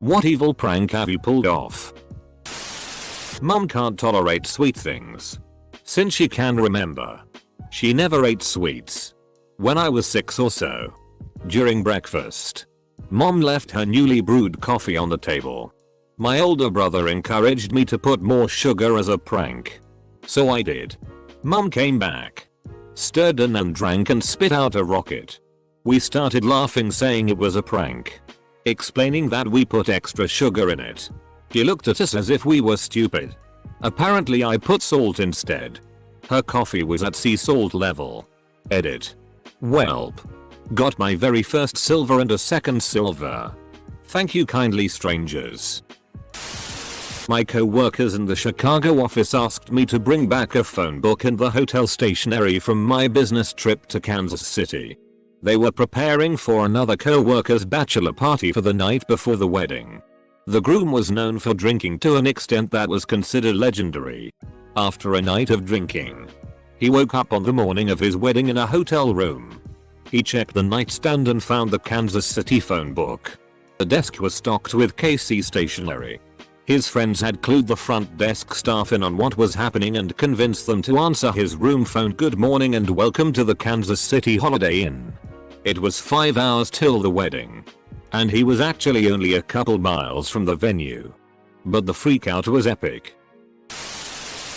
What evil prank have you pulled off? Mom can't tolerate sweet things. Since she can remember, she never ate sweets. When I was 6 or so, during breakfast, Mom left her newly brewed coffee on the table. My older brother encouraged me to put more sugar as a prank. So I did. Mom came back, stirred and drank and spit out a rocket. We started laughing, saying it was a prank, explaining that we put extra sugar in it. She looked at us as if we were stupid. Apparently I put salt instead. Her coffee was at sea salt level. Edit. Welp. Got my very first silver and a second silver. Thank you kindly, strangers. My co-workers in the Chicago office asked me to bring back a phone book and the hotel stationery from my business trip to Kansas City. They were preparing for another co-worker's bachelor party for the night before the wedding. The groom was known for drinking to an extent that was considered legendary. After a night of drinking, he woke up on the morning of his wedding in a hotel room. He checked the nightstand and found the Kansas City phone book. The desk was stocked with KC stationery. His friends had clued the front desk staff in on what was happening and convinced them to answer his room phone, "Good morning and welcome to the Kansas City Holiday Inn." It was 5 hours till the wedding, and he was actually only a couple miles from the venue. But the freakout was epic.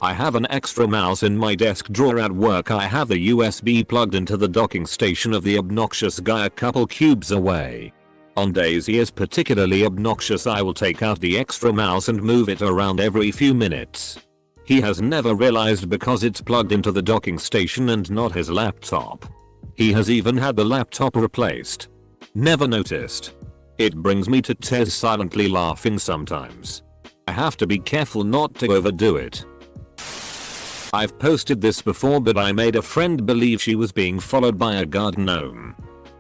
I have an extra mouse in my desk drawer at work. I have the USB plugged into the docking station of the obnoxious guy a couple cubes away. On days he is particularly obnoxious, I will take out the extra mouse and move it around every few minutes. He has never realized because it's plugged into the docking station and not his laptop. He has even had the laptop replaced. Never noticed. It brings me to tears, silently laughing sometimes. I have to be careful not to overdo it. I've posted this before, but I made a friend believe she was being followed by a guard gnome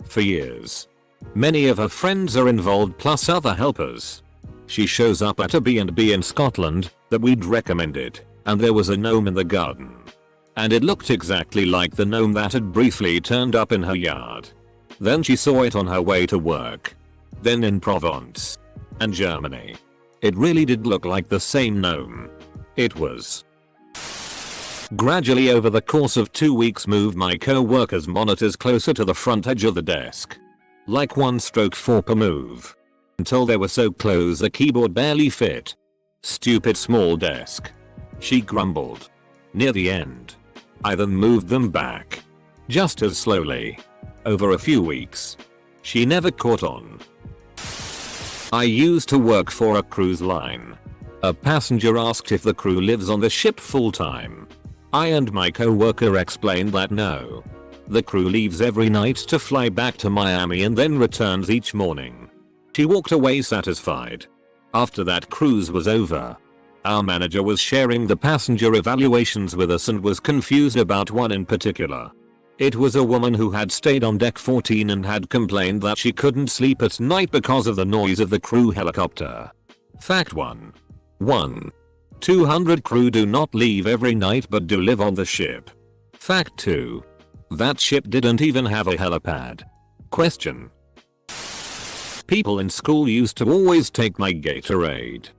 for years. Many of her friends are involved plus other helpers. She shows up at a B&B in Scotland that we'd recommended, and there was a gnome in the garden. And it looked exactly like the gnome that had briefly turned up in her yard. Then she saw it on her way to work. Then in Provence and Germany. It really did look like the same gnome. It was. Gradually over the course of 2 weeks moved my co-worker's monitors closer to the front edge of the desk. Like 1/4 per move. Until they were so close the keyboard barely fit. Stupid small desk, she grumbled. Near the end, I then moved them back. Just as slowly. Over a few weeks. She never caught on. I used to work for a cruise line. A passenger asked if the crew lives on the ship full time. I and my co-worker explained that no. The crew leaves every night to fly back to Miami and then returns each morning. She walked away satisfied. After that cruise was over, our manager was sharing the passenger evaluations with us and was confused about one in particular. It was a woman who had stayed on deck 14 and had complained that she couldn't sleep at night because of the noise of the crew helicopter. Fact 1. 200 crew do not leave every night but do live on the ship. Fact 2. That ship didn't even have a helipad. Question. People in school used to always take my Gatorade.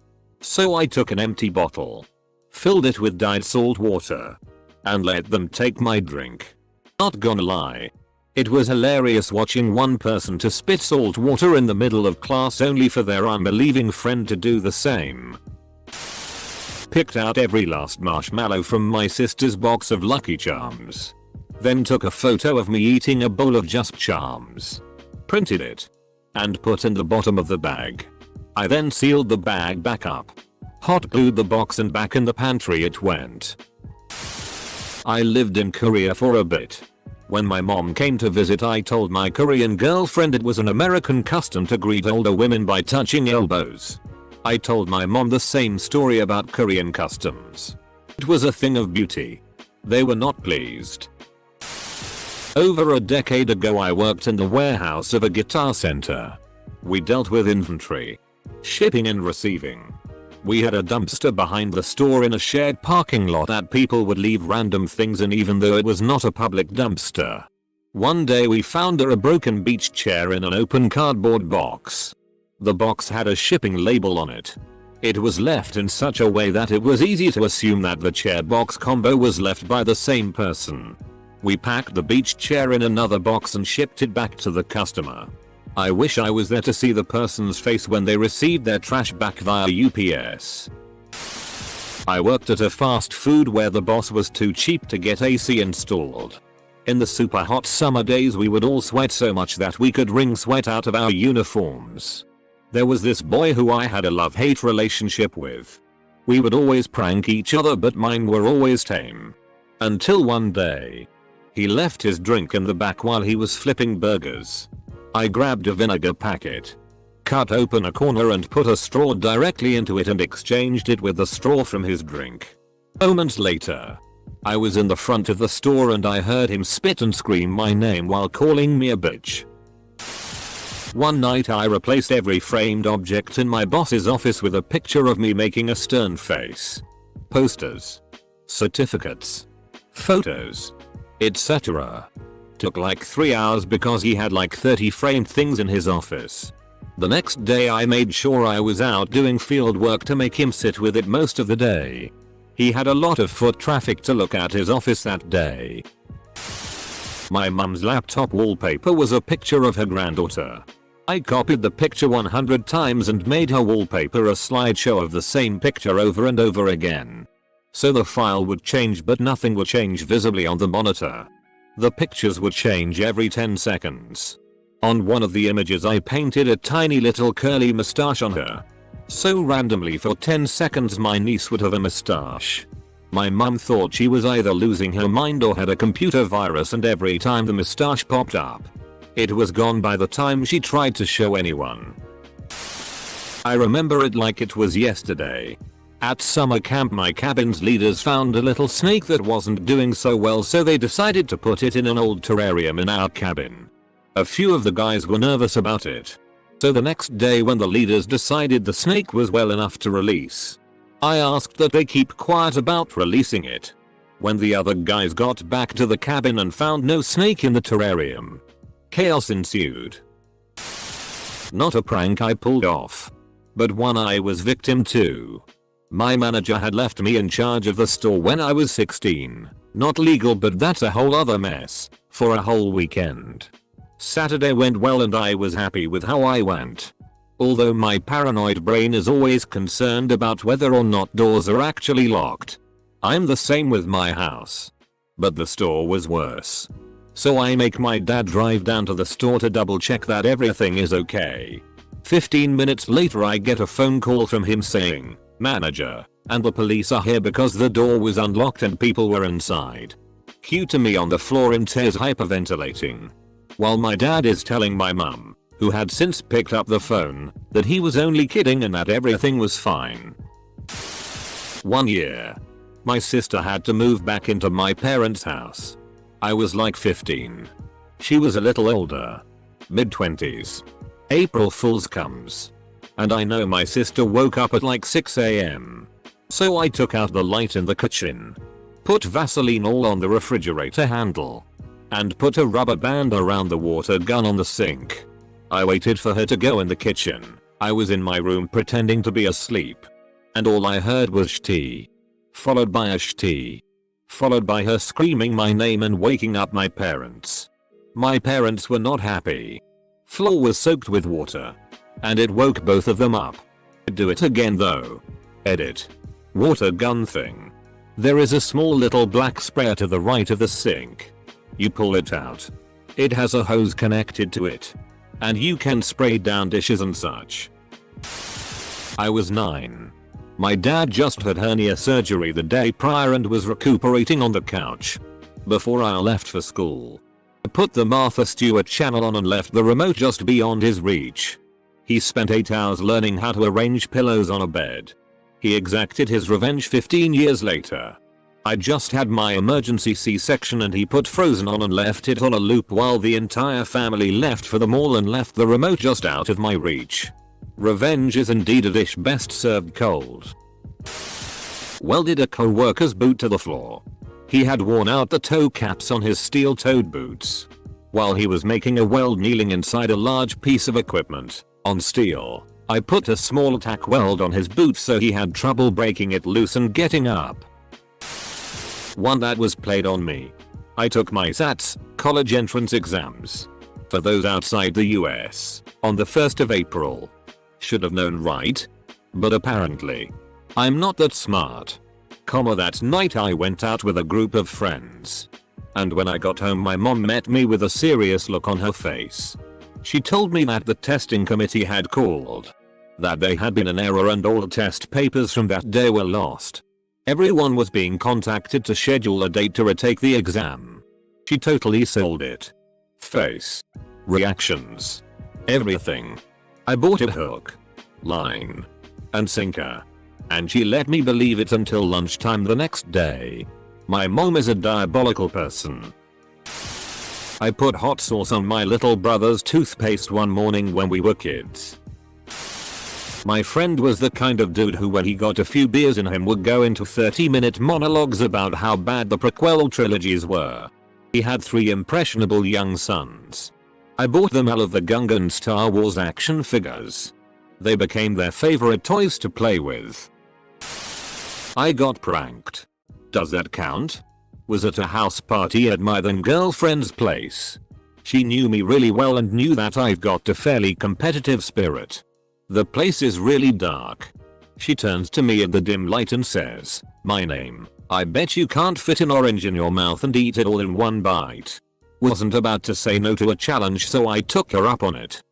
So I took an empty bottle, filled it with dyed salt water, and let them take my drink. Not gonna lie, it was hilarious watching one person to spit salt water in the middle of class only for their unbelieving friend to do the same. Picked out every last marshmallow from my sister's box of Lucky Charms. Then took a photo of me eating a bowl of Just Charms. Printed it. And put in the bottom of the bag. I then sealed the bag back up. Hot glued the box and back in the pantry it went. I lived in Korea for a bit. When my mom came to visit I told my Korean girlfriend it was an American custom to greet older women by touching elbows. I told my mom the same story about Korean customs. It was a thing of beauty. They were not pleased. Over a decade ago I worked in the warehouse of a guitar center. We dealt with inventory, shipping and receiving. We had a dumpster behind the store in a shared parking lot that people would leave random things in even though it was not a public dumpster. One day we found a broken beach chair in an open cardboard box. The box had a shipping label on it. It was left in such a way that it was easy to assume that the chair box combo was left by the same person. We packed the beach chair in another box and shipped it back to the customer. I wish I was there to see the person's face when they received their trash back via UPS. I worked at a fast food where the boss was too cheap to get AC installed. In the super hot summer days we would all sweat so much that we could wring sweat out of our uniforms. There was this boy who I had a love-hate relationship with. We would always prank each other, but mine were always tame. Until one day, he left his drink in the back while he was flipping burgers. I grabbed a vinegar packet, cut open a corner and put a straw directly into it and exchanged it with the straw from his drink. Moments later, I was in the front of the store and I heard him spit and scream my name while calling me a bitch. One night I replaced every framed object in my boss's office with a picture of me making a stern face. Posters, certificates, photos, etc. Took like 3 hours because he had like 30 framed things in his office. The next day I made sure I was out doing field work to make him sit with it most of the day. He had a lot of foot traffic to look at his office that day. My mum's laptop wallpaper was a picture of her granddaughter. I copied the picture 100 times and made her wallpaper a slideshow of the same picture over and over again. So the file would change but nothing would change visibly on the monitor. The pictures would change every 10 seconds. On one of the images I painted a tiny little curly mustache on her. So randomly for 10 seconds my niece would have a mustache. My mum thought she was either losing her mind or had a computer virus, and every time the mustache popped up, it was gone by the time she tried to show anyone. I remember it like it was yesterday. At summer camp my cabin's leaders found a little snake that wasn't doing so well, so they decided to put it in an old terrarium in our cabin. A few of the guys were nervous about it. So the next day when the leaders decided the snake was well enough to release, I asked that they keep quiet about releasing it. When the other guys got back to the cabin and found no snake in the terrarium, chaos ensued. Not a prank I pulled off, but one I was victim to. My manager had left me in charge of the store when I was 16. Not legal, but that's a whole other mess, for a whole weekend. Saturday went well and I was happy with how I went. Although my paranoid brain is always concerned about whether or not doors are actually locked. I'm the same with my house. But the store was worse. So I make my dad drive down to the store to double check that everything is okay. 15 minutes later I get a phone call from him saying, "Manager, and the police are here because the door was unlocked and people were inside." Cue to me on the floor in tears hyperventilating, while my dad is telling my mum, who had since picked up the phone, that he was only kidding and that everything was fine. 1 year. My sister had to move back into my parents' house. I was like 15. She was a little older. Mid-20s. April Fool's comes. And I know my sister woke up at like 6 AM. So I took out the light in the kitchen, put Vaseline all on the refrigerator handle, and put a rubber band around the water gun on the sink. I waited for her to go in the kitchen. I was in my room pretending to be asleep. And all I heard was "shti," followed by a "shti," followed by her screaming my name and waking up my parents. My parents were not happy. Floor was soaked with water, and it woke both of them up. Do it again though. Edit. Water gun thing. There is a small little black sprayer to the right of the sink. You pull it out. It has a hose connected to it, and you can spray down dishes and such. I was 9. My dad just had hernia surgery the day prior and was recuperating on the couch before I left for school. I put the Martha Stewart channel on and left the remote just beyond his reach. He spent 8 hours learning how to arrange pillows on a bed. He exacted his revenge 15 years later. I just had my emergency C-section and he put Frozen on and left it on a loop while the entire family left for the mall and left the remote just out of my reach. Revenge is indeed a dish best served cold. Welded a co-worker's boot to the floor. He had worn out the toe caps on his steel-toed boots while he was making a weld kneeling inside a large piece of equipment on steel. I put a small tack weld on his boot so he had trouble breaking it loose and getting up. One that was played on me. I took my SATs, college entrance exams, for those outside the US, on the 1st of April. Should have known, right? But apparently, I'm not that smart. That night I went out with a group of friends. And when I got home my mom met me with a serious look on her face. She told me that the testing committee had called. That there had been an error and all test papers from that day were lost. Everyone was being contacted to schedule a date to retake the exam. She totally sold it. Face. Reactions. Everything. I bought it hook, line, and sinker. And she let me believe it until lunchtime the next day. My mom is a diabolical person. I put hot sauce on my little brother's toothpaste one morning when we were kids. My friend was the kind of dude who when he got a few beers in him would go into 30-minute monologues about how bad the prequel trilogies were. He had 3 impressionable young sons. I bought them all of the Gungan Star Wars action figures. They became their favorite toys to play with. I got pranked. Does that count? Was at a house party at my then girlfriend's place. She knew me really well and knew that I've got a fairly competitive spirit. The place is really dark. She turns to me in the dim light and says, "My name. I bet you can't fit an orange in your mouth and eat it all in one bite." Wasn't about to say no to a challenge, so I took her up on it.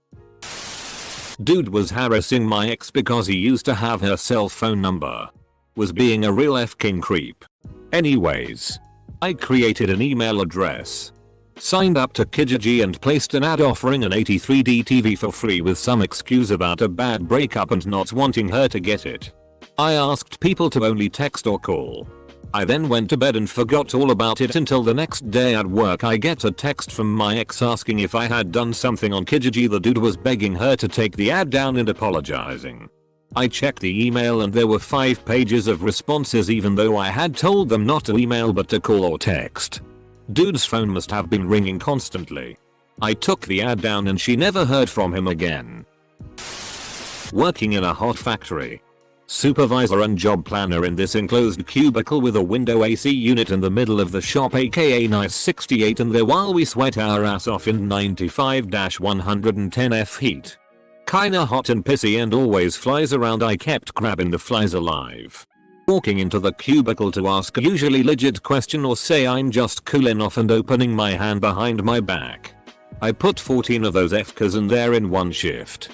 Dude was harassing my ex because he used to have her cell phone number. Was being a real f-king creep. Anyways, I created an email address, signed up to Kijiji and placed an ad offering an 83D TV for free with some excuse about a bad breakup and not wanting her to get it. I asked people to only text or call. I then went to bed and forgot all about it until the next day at work I get a text from my ex asking if I had done something on Kijiji. The dude was begging her to take the ad down and apologizing. I checked the email and there were 5 pages of responses even though I had told them not to email but to call or text. Dude's phone must have been ringing constantly. I took the ad down and she never heard from him again. Working in a hot factory. Supervisor and job planner in this enclosed cubicle with a window AC unit in the middle of the shop, aka nice 68 and there while we sweat our ass off in 95-110 F heat. Kinda hot and pissy and always flies around. I kept grabbing the flies alive. Walking into the cubicle to ask a usually legit question or say I'm just cooling off and opening my hand behind my back. I put 14 of those FKs in there in one shift.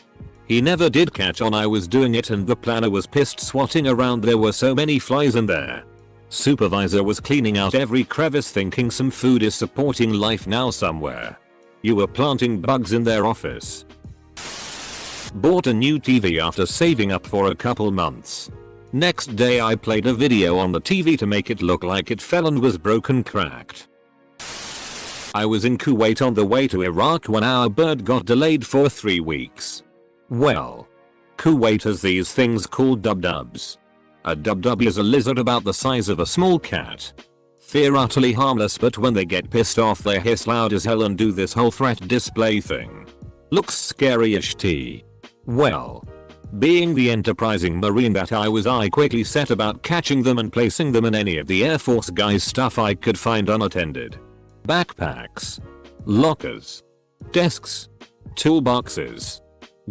He never did catch on I was doing it and the planner was pissed swatting around. There were so many flies in there. Supervisor was cleaning out every crevice thinking some food is supporting life now somewhere. You were planting bugs in their office. Bought a new TV after saving up for a couple months. Next day I played a video on the TV to make it look like it fell and was broken cracked. I was in Kuwait on the way to Iraq when our bird got delayed for 3 weeks. Well, Kuwait has these things called dub-dubs. A dub-dub is a lizard about the size of a small cat. They're utterly harmless but when they get pissed off they hiss loud as hell and do this whole threat display thing. Looks scary-ish t. Well, being the enterprising marine that I was, I quickly set about catching them and placing them in any of the Air Force guys' stuff I could find unattended. Backpacks, lockers, desks, toolboxes,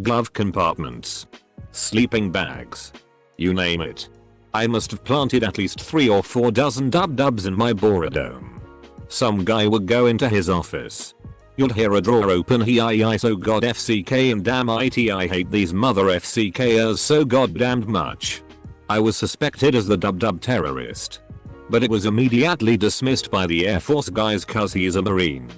glove compartments, sleeping bags, you name it. I must have planted at least 3 or 4 dozen dub-dubs in my boredom. Some guy would go into his office. You'd hear a drawer open, I so god FCK and damn it I hate these mother FCKers so goddamned much. I was suspected as the dub-dub terrorist. But it was immediately dismissed by the Air Force guys cause he's a marine.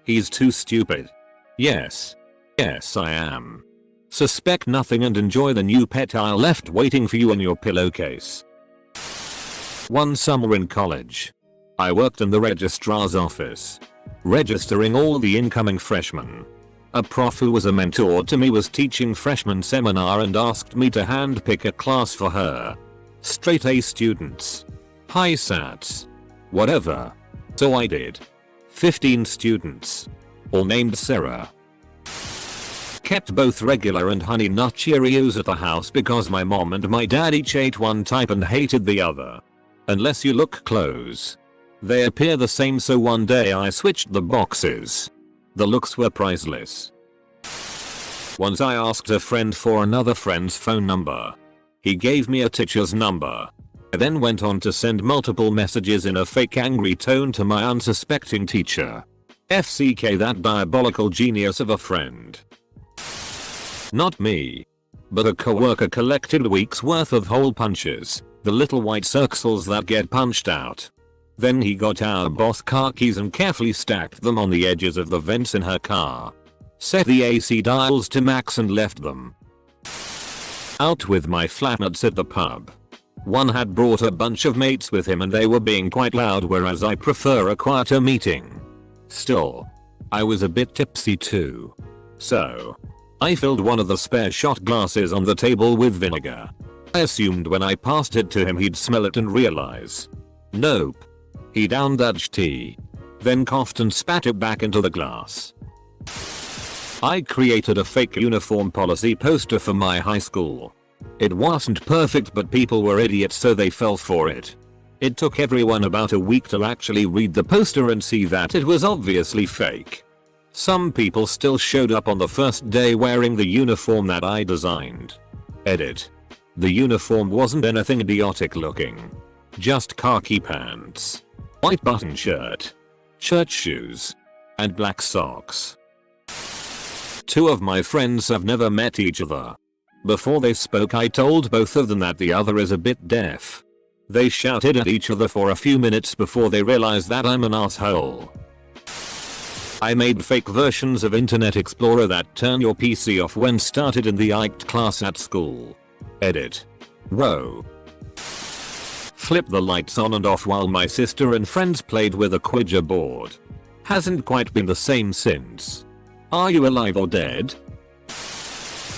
He's too stupid. Yes. Yes I am. Suspect nothing and enjoy the new pet I left waiting for you in your pillowcase. One summer in college. I worked in the registrar's office, registering all the incoming freshmen. A prof who was a mentor to me was teaching freshman seminar and asked me to handpick a class for her. Straight A students. High SATs. Whatever. So I did. 15 students. All named Sarah. I've kept both regular and Honey Nut Cheerios at the house because my mom and my dad each ate one type and hated the other. Unless you look close, they appear the same, so one day I switched the boxes. The looks were priceless. Once I asked a friend for another friend's phone number. He gave me a teacher's number. I then went on to send multiple messages in a fake angry tone to my unsuspecting teacher. FCK that diabolical genius of a friend. Not me. But a coworker collected a week's worth of hole punches, the little white circles that get punched out. Then he got our boss car keys and carefully stacked them on the edges of the vents in her car. Set the AC dials to max and left them. Out with my flatmates at the pub. One had brought a bunch of mates with him and they were being quite loud, whereas I prefer a quieter meeting. Still, I was a bit tipsy too. So, I filled one of the spare shot glasses on the table with vinegar. I assumed when I passed it to him he'd smell it and realize. Nope. He downed that tea. Then coughed and spat it back into the glass. I created a fake uniform policy poster for my high school. It wasn't perfect, but people were idiots so they fell for it. It took everyone about a week to actually read the poster and see that it was obviously fake. Some people still showed up on the first day wearing the uniform that I designed. Edit. The uniform wasn't anything idiotic looking. Just khaki pants, white button shirt, church shoes, and black socks. Two of my friends have never met each other. Before they spoke I told both of them that the other is a bit deaf. They shouted at each other for a few minutes before they realized that I'm an asshole. I made fake versions of Internet Explorer that turn your PC off when started in the ICT class at school. Edit. Whoa. Flip the lights on and off while my sister and friends played with a Ouija board. Hasn't quite been the same since. Are you alive or dead?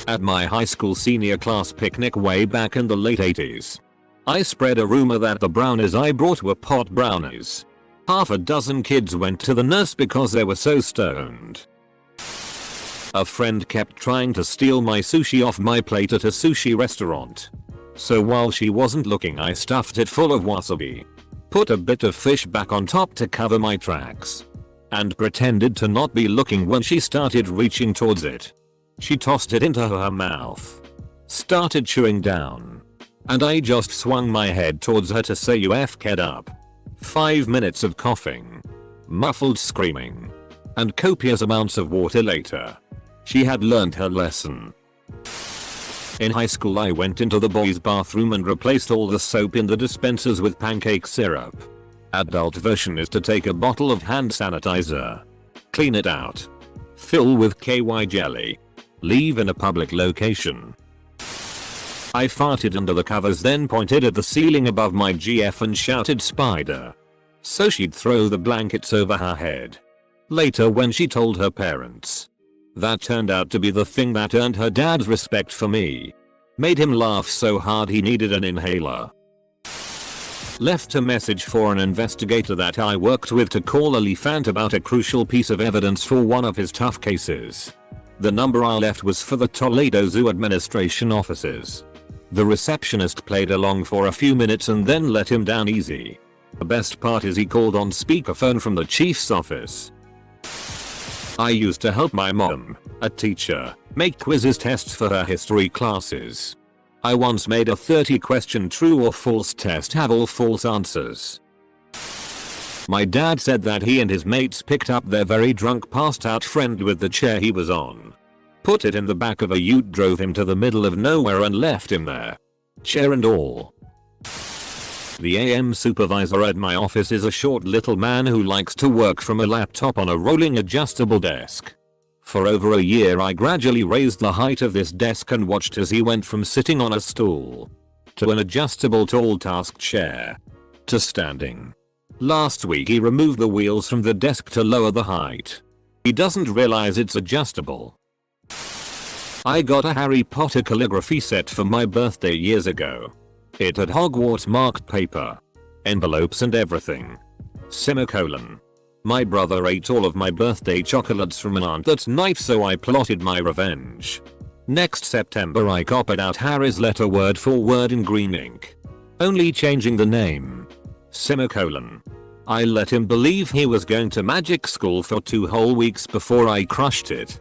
At my high school senior class picnic way back in the late 80s. I spread a rumor that the brownies I brought were pot brownies. Half a dozen kids went to the nurse because they were so stoned. A friend kept trying to steal my sushi off my plate at a sushi restaurant. So while she wasn't looking I stuffed it full of wasabi. Put a bit of fish back on top to cover my tracks. And pretended to not be looking when she started reaching towards it. She tossed it into her mouth. Started chewing down. And I just swung my head towards her to say, "You f***ed up." 5 minutes of coughing, muffled screaming, and copious amounts of water later. She had learned her lesson. In high school I went into the boys' bathroom and replaced all the soap in the dispensers with pancake syrup. Adult version is to take a bottle of hand sanitizer, clean it out, fill with KY jelly, leave in a public location. I farted under the covers, then pointed at the ceiling above my GF and shouted "Spider." So she'd throw the blankets over her head. Later when she told her parents, that turned out to be the thing that earned her dad's respect for me. Made him laugh so hard he needed an inhaler. Left a message for an investigator that I worked with to call Elephant about a crucial piece of evidence for one of his tough cases. The number I left was for the Toledo Zoo administration offices. The receptionist played along for a few minutes and then let him down easy. The best part is he called on speakerphone from the chief's office. I used to help my mom, a teacher, make quizzes tests for her history classes. I once made a 30-question true or false test have all false answers. My dad said that he and his mates picked up their very drunk passed out friend with the chair he was on. Put it in the back of a ute, drove him to the middle of nowhere and left him there. Chair and all. The AM supervisor at my office is a short little man who likes to work from a laptop on a rolling adjustable desk. For over a year I gradually raised the height of this desk and watched as he went from sitting on a stool to an adjustable tall task chair to standing. Last week he removed the wheels from the desk to lower the height. He doesn't realize it's adjustable. I got a Harry Potter calligraphy set for my birthday years ago. It had Hogwarts marked paper, envelopes and everything. Semicolon. My brother ate all of my birthday chocolates from an aunt that night, so I plotted my revenge. Next September I copied out Harry's letter word for word in green ink, only changing the name. Semicolon. I let him believe he was going to magic school for 2 whole weeks before I crushed it.